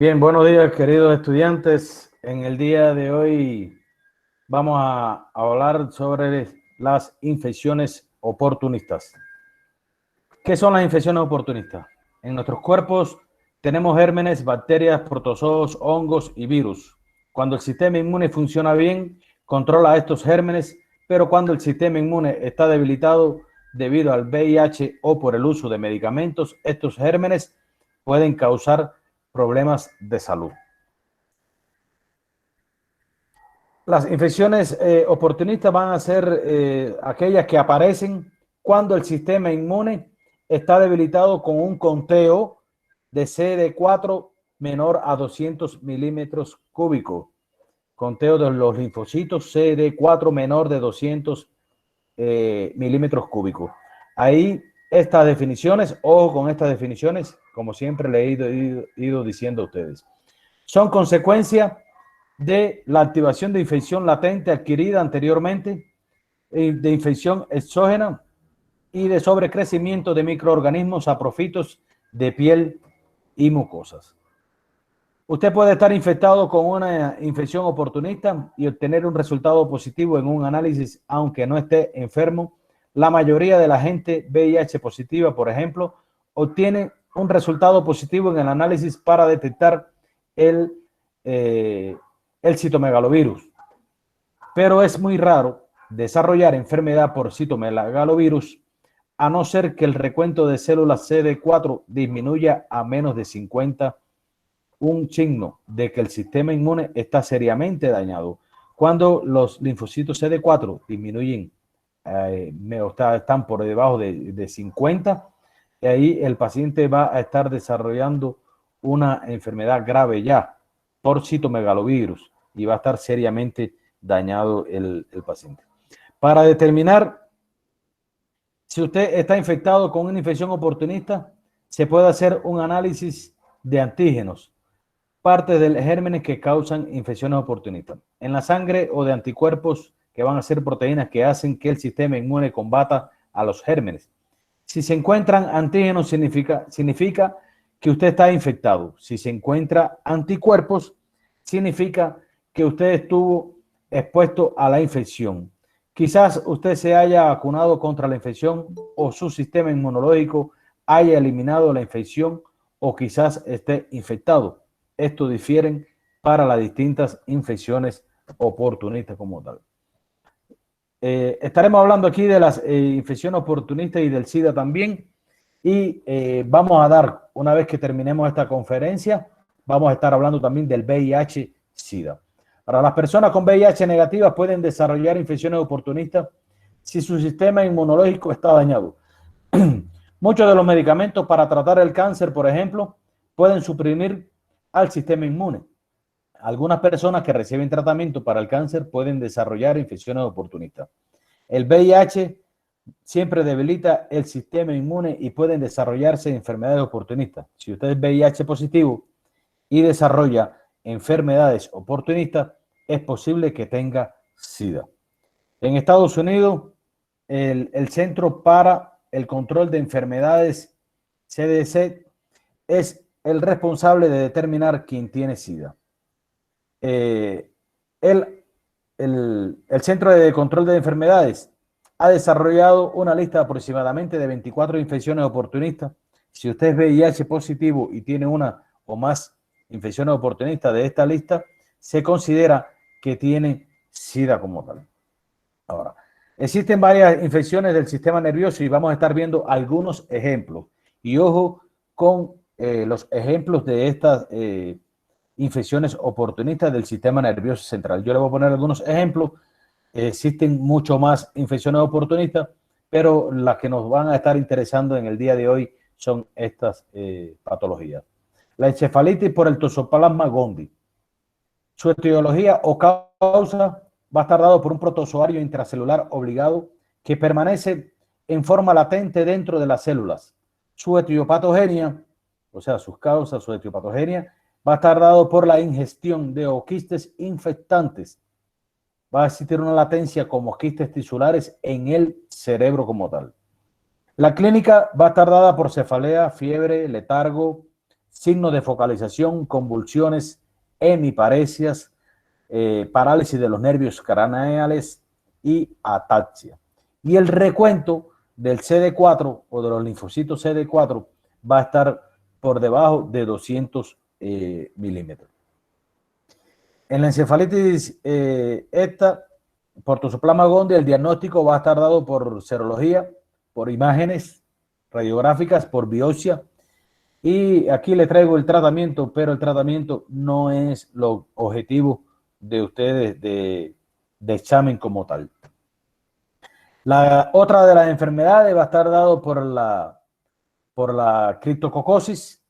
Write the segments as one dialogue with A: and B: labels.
A: Bien, buenos días, queridos estudiantes. En el día de hoy vamos a hablar sobre las infecciones oportunistas. ¿Qué son las infecciones oportunistas? En nuestros cuerpos tenemos gérmenes, bacterias, protozoos, hongos y virus. Cuando el sistema inmune funciona bien, controla estos gérmenes, pero cuando el sistema inmune está debilitado debido al VIH o por el uso de medicamentos, estos gérmenes pueden causar problemas de salud. Las infecciones oportunistas van a ser aquellas que aparecen cuando el sistema inmune está debilitado con un conteo de CD4 menor a 200 milímetros cúbicos. Conteo de los linfocitos CD4 menor de 200 milímetros cúbicos. Ahí estas definiciones, ojo con estas definiciones, como siempre le he ido diciendo a ustedes, son consecuencia de la activación de infección latente adquirida anteriormente, de infección exógena y de sobrecrecimiento de microorganismos saprofitos de piel y mucosas. Usted puede estar infectado con una infección oportunista y obtener un resultado positivo en un análisis, aunque no esté enfermo. La mayoría de la gente VIH positiva, por ejemplo, obtiene un resultado positivo en el análisis para detectar el citomegalovirus. Pero es muy raro desarrollar enfermedad por citomegalovirus a no ser que el recuento de células CD4 disminuya a menos de 50, un signo de que el sistema inmune está seriamente dañado. Cuando los linfocitos CD4 disminuyen, están por debajo de 50, ahí el paciente va a estar desarrollando una enfermedad grave ya por citomegalovirus y va a estar seriamente dañado el paciente. Para determinar si usted está infectado con una infección oportunista, se puede hacer un análisis de antígenos, parte de los gérmenes que causan infecciones oportunistas, en la sangre o de anticuerpos que van a ser proteínas que hacen que el sistema inmune combata a los gérmenes. Si se encuentran antígenos, significa que usted está infectado. Si se encuentra anticuerpos, significa que usted estuvo expuesto a la infección. Quizás usted se haya vacunado contra la infección o su sistema inmunológico haya eliminado la infección o quizás esté infectado. Esto difieren para las distintas infecciones oportunistas como tal. Estaremos hablando aquí de las infecciones oportunistas y del SIDA también. Y vamos a dar, una vez que terminemos esta conferencia, vamos a estar hablando también del VIH-SIDA. Para las personas con VIH negativas pueden desarrollar infecciones oportunistas si su sistema inmunológico está dañado. Muchos de los medicamentos para tratar el cáncer, por ejemplo, pueden suprimir al sistema inmune. Algunas personas que reciben tratamiento para el cáncer pueden desarrollar infecciones oportunistas. El VIH siempre debilita el sistema inmune y pueden desarrollarse enfermedades oportunistas. Si usted es VIH positivo y desarrolla enfermedades oportunistas, es posible que tenga SIDA. En Estados Unidos, el Centro para el Control de Enfermedades, CDC, es el responsable de determinar quién tiene SIDA. El Centro de Control de Enfermedades ha desarrollado una lista aproximadamente de 24 infecciones oportunistas. Si usted es VIH positivo y tiene una o más infecciones oportunistas de esta lista, se considera que tiene SIDA como tal. Ahora, existen varias infecciones del sistema nervioso y vamos a estar viendo algunos ejemplos. Y ojo con los ejemplos de estas infecciones oportunistas del sistema nervioso central. Yo le voy a poner algunos ejemplos. Existen mucho más infecciones oportunistas, pero las que nos van a estar interesando en el día de hoy son estas patologías. La encefalitis por el Toxoplasma gondii. Su etiología o causa va a estar dado por un protozoario intracelular obligado que permanece en forma latente dentro de las células. Su etiopatogenia, o sea, sus causas, su etiopatogenia, va a estar dado por la ingestión de oquistes infectantes. Va a existir una latencia como quistes tisulares en el cerebro como tal. La clínica va a estar dada por cefalea, fiebre, letargo, signos de focalización, convulsiones, hemiparesias, parálisis de los nervios craneales y ataxia. Y el recuento del CD4 o de los linfocitos CD4 va a estar por debajo de 200 milímetros. En la encefalitis por Toxoplasma gondii, el diagnóstico va a estar dado por serología, por imágenes radiográficas, por biopsia. Y aquí le traigo el tratamiento, pero el tratamiento no es lo objetivo de ustedes de examen como tal. La otra de las enfermedades va a estar dado por la criptococosis,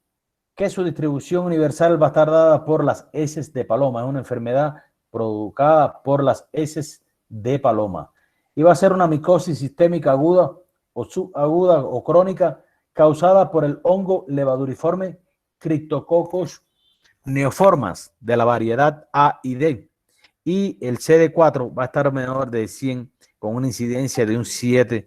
A: que su distribución universal va a estar dada por las heces de paloma. Es una enfermedad provocada por las heces de paloma. Y va a ser una micosis sistémica aguda o subaguda o crónica causada por el hongo levaduriforme Cryptococcus neoformans de la variedad A y D. Y el CD4 va a estar menor de 100 con una incidencia de un 7%.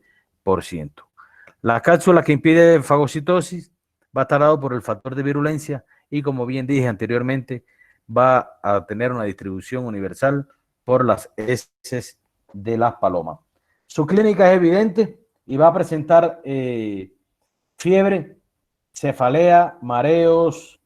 A: La cápsula que impide fagocitosis va a estar dado por el factor de virulencia y, como bien dije anteriormente, va a tener una distribución universal por las heces de las palomas. Su clínica es evidente y va a presentar fiebre, cefalea, mareos,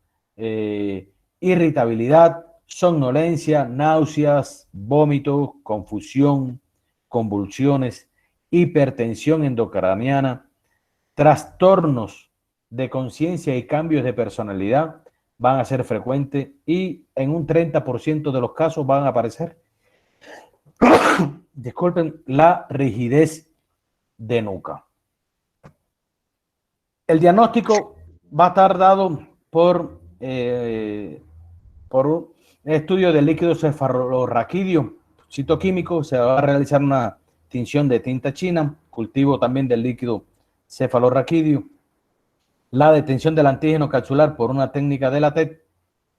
A: irritabilidad, somnolencia, náuseas, vómitos, confusión, convulsiones, hipertensión endocraniana, trastornos de conciencia y cambios de personalidad van a ser frecuentes y en un 30% de los casos van a aparecer, disculpen, la rigidez de nuca. El diagnóstico va a estar dado por un estudio del líquido cefalorraquídeo citoquímico. Se va a realizar una tinción de tinta china, cultivo también del líquido cefalorraquídeo, la detención del antígeno capsular por una técnica de la TET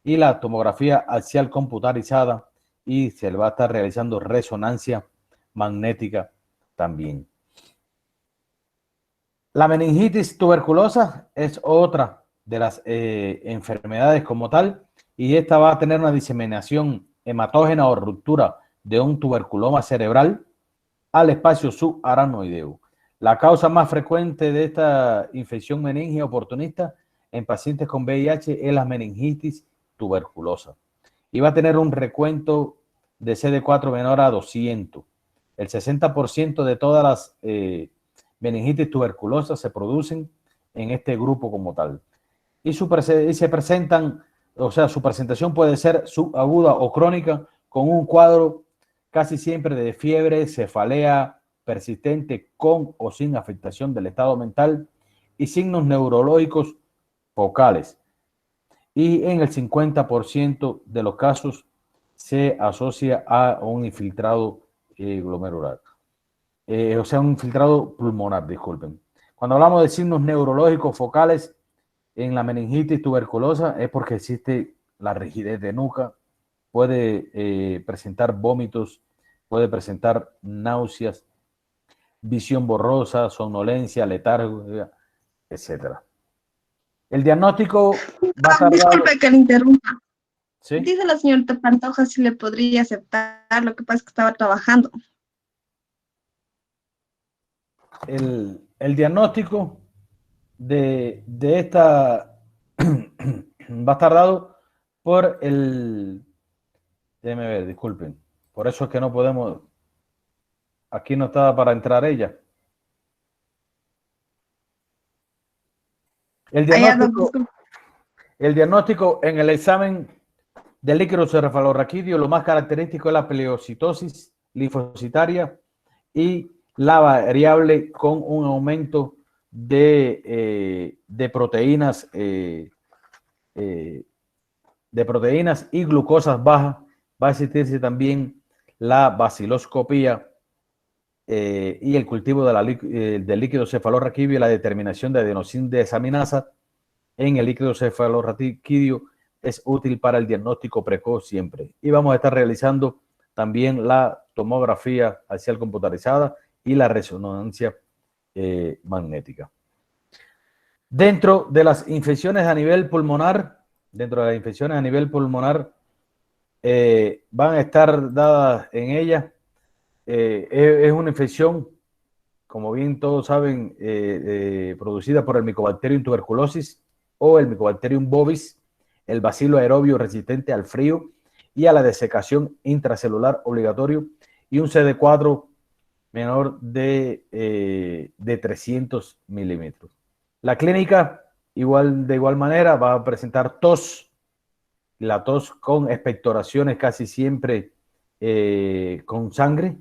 A: y la tomografía axial computarizada, y se le va a estar realizando resonancia magnética también. La meningitis tuberculosa es otra de las enfermedades como tal, y esta va a tener una diseminación hematógena o ruptura de un tuberculoma cerebral al espacio subaranoideo. La causa más frecuente de esta infección meningia oportunista en pacientes con VIH es la meningitis tuberculosa. Y va a tener un recuento de CD4 menor a 200. El 60% de todas las meningitis tuberculosas se producen en este grupo como tal. Y se presentan, o sea, su presentación puede ser subaguda o crónica con un cuadro casi siempre de fiebre, cefalea persistente con o sin afectación del estado mental y signos neurológicos focales. Y en el 50% de los casos se asocia a un infiltrado glomerular. O sea, un infiltrado pulmonar, disculpen. Cuando hablamos de signos neurológicos focales en la meningitis tuberculosa es porque existe la rigidez de nuca, puede presentar vómitos, puede presentar náuseas, visión borrosa, somnolencia, letargia, etc. El diagnóstico va a tardar...
B: Disculpe que le interrumpa.
A: ¿Sí?
B: Dice la señorita Pantoja si le podría aceptar, lo que pasa es que estaba trabajando.
A: El diagnóstico de esta va a estar dado por el... Déjenme ver, disculpen. Por eso es que no podemos... Aquí no estaba para entrar ella. El diagnóstico en el examen del líquido cefalorraquídeo, lo más característico es la pleocitosis linfocitaria y la variable con un aumento de proteínas y glucosas bajas. Va a existirse también la baciloscopía y el cultivo del líquido cefalorraquídeo y la determinación de adenosín desaminasa en el líquido cefalorraquídeo es útil para el diagnóstico precoz siempre. Y vamos a estar realizando también la tomografía axial computarizada y la resonancia magnética. Dentro de las infecciones a nivel pulmonar, van a estar dadas en ellas. Es una infección, como bien todos saben, producida por el Mycobacterium tuberculosis o el Mycobacterium bovis, el bacilo aerobio resistente al frío y a la desecación intracelular obligatorio, y un CD4 menor de 300 milímetros. La clínica, de igual manera, va a presentar tos, la tos con expectoraciones casi siempre con sangre,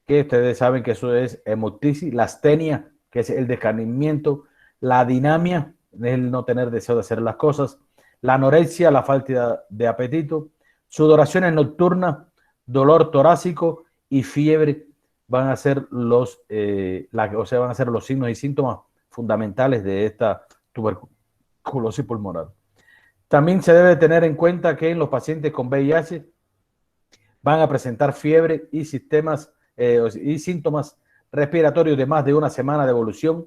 A: que ustedes saben que eso es hemoptisis, la astenia, que es el descarnimiento, la dinamia, el no tener deseo de hacer las cosas, la anorexia, la falta de apetito, sudoraciones nocturnas, dolor torácico y fiebre van a ser van a ser los signos y síntomas fundamentales de esta tuberculosis pulmonar. También se debe tener en cuenta que en los pacientes con VIH van a presentar fiebre y síntomas respiratorios de más de una semana de evolución.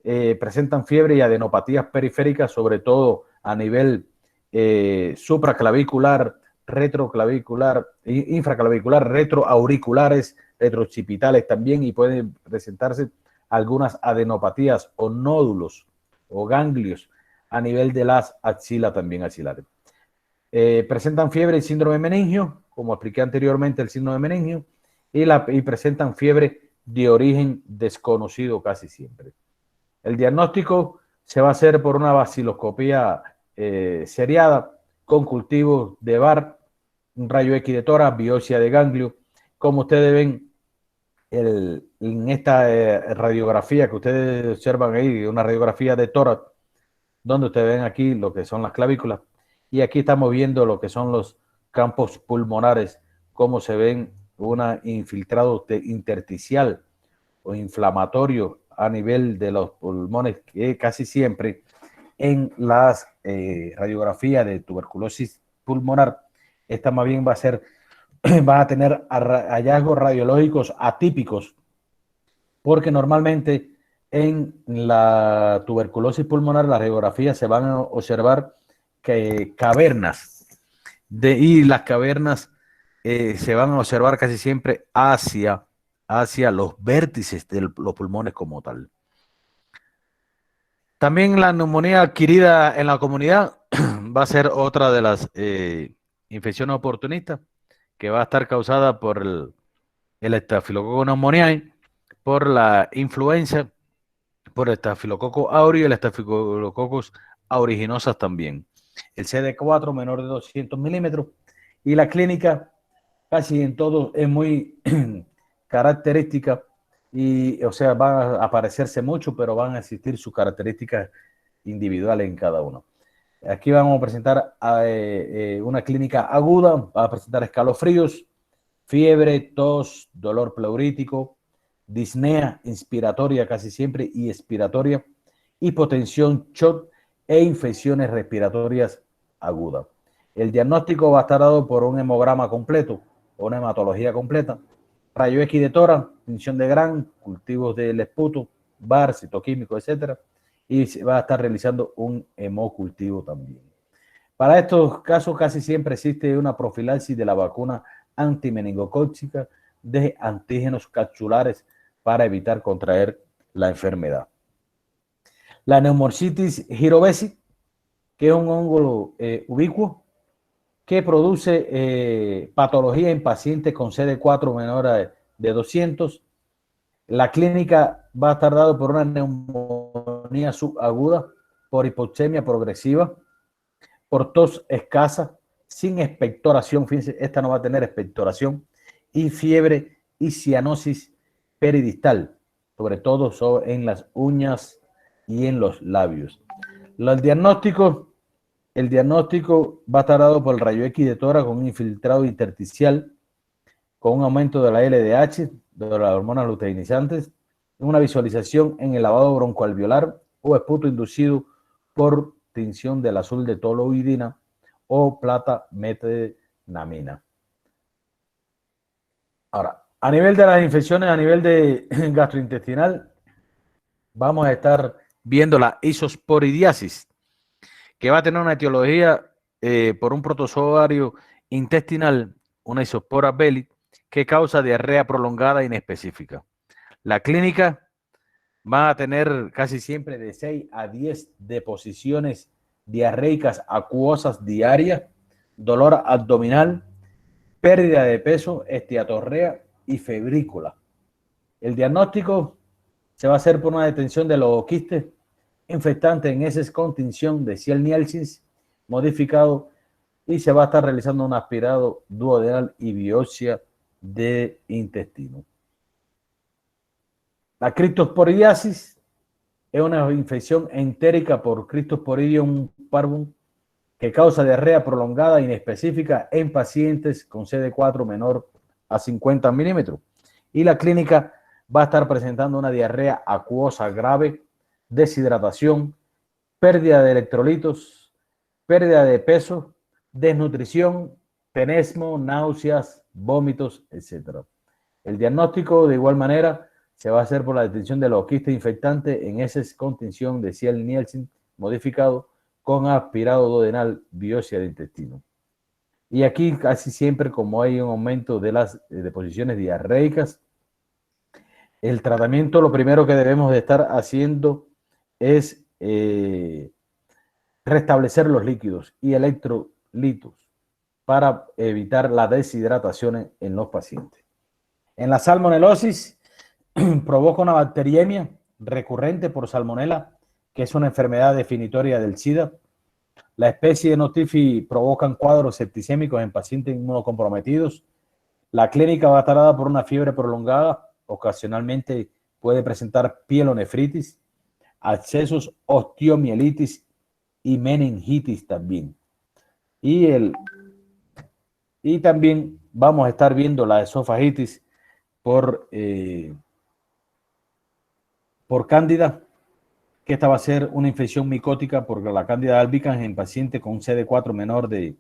A: Presentan fiebre y adenopatías periféricas, sobre todo a nivel supraclavicular, retroclavicular, infraclavicular, retroauriculares, retroccipitales también, y pueden presentarse algunas adenopatías o nódulos o ganglios a nivel de las axilas también axilares. Presentan fiebre y síndrome meningio, como expliqué anteriormente, el síndrome meningio, y presentan fiebre de origen desconocido casi siempre. El diagnóstico se va a hacer por una baciloscopía seriada con cultivos de Barr, un rayo X de tórax, biopsia de ganglio. Como ustedes ven en esta radiografía que ustedes observan ahí, una radiografía de tórax, donde ustedes ven aquí lo que son las clavículas, y aquí estamos viendo lo que son los campos pulmonares, cómo se ven una infiltrado intersticial o inflamatorio a nivel de los pulmones, que casi siempre en las radiografías de tuberculosis pulmonar, esta más bien va a tener hallazgos radiológicos atípicos, porque normalmente en la tuberculosis pulmonar, la radiografía se van a observar cavernas, y las cavernas se van a observar casi siempre hacia los vértices de los pulmones como tal. También la neumonía adquirida en la comunidad va a ser otra de las infecciones oportunistas, que va a estar causada por el Staphylococcus pneumoniae, por la influenza, por el Staphylococcus aureus y el Staphylococcus aeruginosa también. El CD4 menor de 200 milímetros, y la clínica casi en todo es muy característica, y o sea, van a aparecerse mucho, pero van a existir sus características individuales en cada uno. Aquí vamos a presentar una clínica aguda, va a presentar escalofríos, fiebre, tos, dolor pleurítico, disnea inspiratoria casi siempre y expiratoria, hipotensión, shock e infecciones respiratorias agudas. El diagnóstico va a estar dado por un hemograma completo o una hematología completa, rayo X de tórax, tinción de Gram, cultivos del esputo, Barr, citoquímico, etcétera, y se va a estar realizando un hemocultivo también. Para estos casos casi siempre existe una profilaxis de la vacuna antimeningocócica de antígenos capsulares para evitar contraer la enfermedad. La neumocitis girovesi, que es un hongo ubicuo que produce patología en pacientes con CD4 menor de 200. La clínica va a estar dado por una neumonía subaguda, por hipoxemia progresiva, por tos escasa, sin expectoración, fíjense, esta no va a tener expectoración, y fiebre y cianosis peridistal, sobre todo en las uñas y en los labios. El diagnóstico va a estar dado por el rayo X de tórax con un infiltrado intersticial, con un aumento de la LDH, de las hormonas luteinizantes, una visualización en el lavado broncoalveolar o esputo inducido por tinción del azul de toluidina o plata metenamina. Ahora, a nivel de las infecciones, a nivel de gastrointestinal, vamos a estar viendo la isosporidiasis, que va a tener una etiología por un protozoario intestinal, una isospora belli, que causa diarrea prolongada e inespecífica. La clínica va a tener casi siempre de 6 a 10 deposiciones diarreicas acuosas diarias, dolor abdominal, pérdida de peso, esteatorrea y febrícula. El diagnóstico se va a hacer por una detención de los quistes infectantes en heces con tinción de Kiel-Nielsen modificado y se va a estar realizando un aspirado duodenal y biopsia de intestino. La criptosporidiasis es una infección entérica por Cryptosporidium parvum que causa diarrea prolongada e inespecífica en pacientes con CD4 menor a 50 milímetros. Y la clínica va a estar presentando una diarrea acuosa grave, deshidratación, pérdida de electrolitos, pérdida de peso, desnutrición, tenesmo, náuseas, vómitos, etc. El diagnóstico, de igual manera, se va a hacer por la detención de los quistes infectantes en heces con tinción de Kiel-Nielsen modificado con aspirado duodenal, biopsia de intestino. Y aquí casi siempre, como hay un aumento de las deposiciones diarreicas, el tratamiento, lo primero que debemos de estar haciendo es restablecer los líquidos y electrolitos para evitar la deshidratación en los pacientes. En la salmonelosis provoca una bacteriemia recurrente por salmonela, que es una enfermedad definitoria del SIDA. La especie de Notifi provocan cuadros septicémicos en pacientes inmunocomprometidos. La clínica va a estar dada por una fiebre prolongada, ocasionalmente puede presentar pielonefritis, abscesos, osteomielitis y meningitis también. Y también vamos a estar viendo la esofagitis por cándida, que esta va a ser una infección micótica por la cándida albicans en paciente con CD4 menor de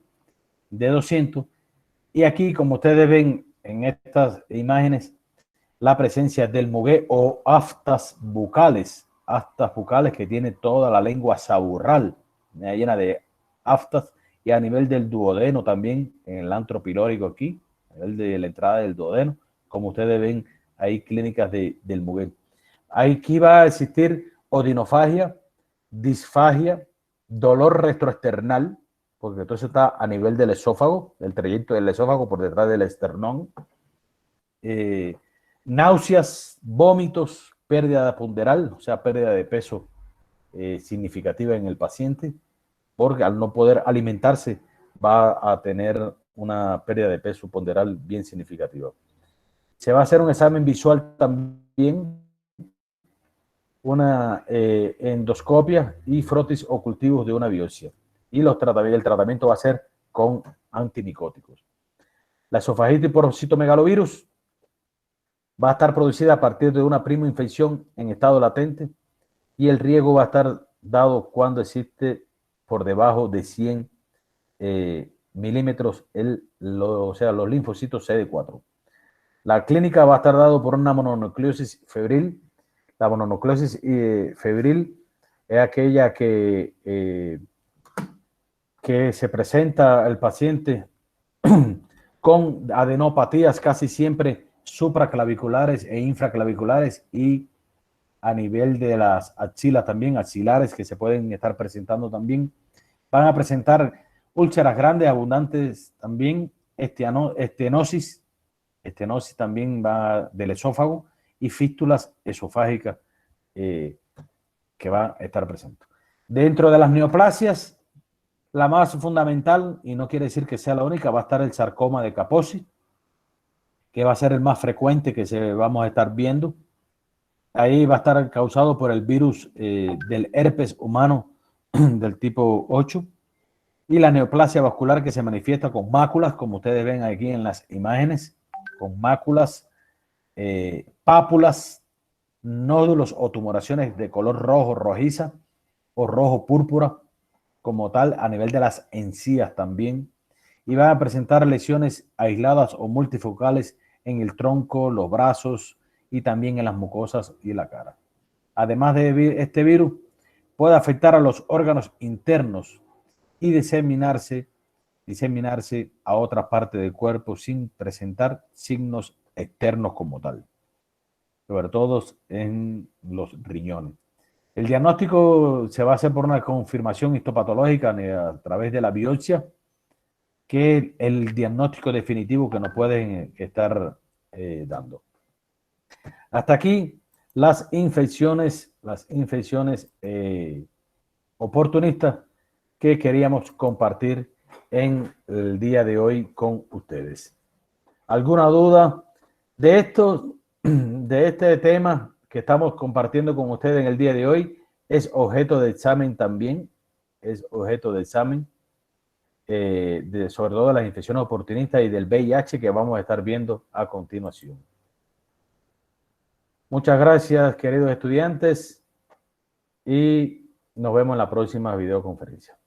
A: 200. Y aquí, como ustedes ven en estas imágenes, la presencia del mugué o aftas bucales que tiene toda la lengua saburral llena de aftas, y a nivel del duodeno también, en el antro pilórico aquí, a nivel de la entrada del duodeno, como ustedes ven, hay clínicas del mugué. Aquí va a existir odinofagia, disfagia, dolor retroesternal, porque todo eso está a nivel del esófago, el trayecto del esófago por detrás del esternón, náuseas, vómitos, pérdida ponderal, o sea, pérdida de peso significativa en el paciente, porque al no poder alimentarse va a tener una pérdida de peso ponderal bien significativa. Se va a hacer un examen visual también, una endoscopia y frotis o cultivos de una biopsia. Y el tratamiento va a ser con antimicóticos. La esofagitis por citomegalovirus va a estar producida a partir de una primoinfección en estado latente y el riesgo va a estar dado cuando existe por debajo de 100 milímetros o sea, los linfocitos CD4. La clínica va a estar dado por una mononucleosis febril. La mononucleosis febril es aquella que se presenta al paciente con adenopatías casi siempre supraclaviculares e infraclaviculares y a nivel de las axilas también, axilares que se pueden estar presentando también. Van a presentar úlceras grandes, abundantes también, estenosis también va del esófago y fístulas esofágicas que van a estar presentes. Dentro de las neoplasias, la más fundamental, y no quiere decir que sea la única, va a estar el sarcoma de Kaposi, que va a ser el más frecuente que vamos a estar viendo. Ahí va a estar causado por el virus del herpes humano del tipo 8 y la neoplasia vascular que se manifiesta con máculas, como ustedes ven aquí en las imágenes, con máculas, pápulas, nódulos o tumoraciones de color rojo, rojiza o rojo púrpura, como tal, a nivel de las encías también. Y van a presentar lesiones aisladas o multifocales en el tronco, los brazos y también en las mucosas y la cara. Además de este virus, puede afectar a los órganos internos y diseminarse a otra parte del cuerpo sin presentar signos externos como tal, sobre todo en los riñones. El diagnóstico se va a hacer por una confirmación histopatológica a través de la biopsia, que es el diagnóstico definitivo que nos pueden estar dando. Hasta aquí las infecciones oportunistas que queríamos compartir en el día de hoy con ustedes. ¿Alguna duda de esto, de este tema que estamos compartiendo con ustedes en el día de hoy? Es objeto de examen también, es objeto de examen, sobre todo de las infecciones oportunistas y del VIH que vamos a estar viendo a continuación. Muchas gracias, queridos estudiantes, y nos vemos en la próxima videoconferencia.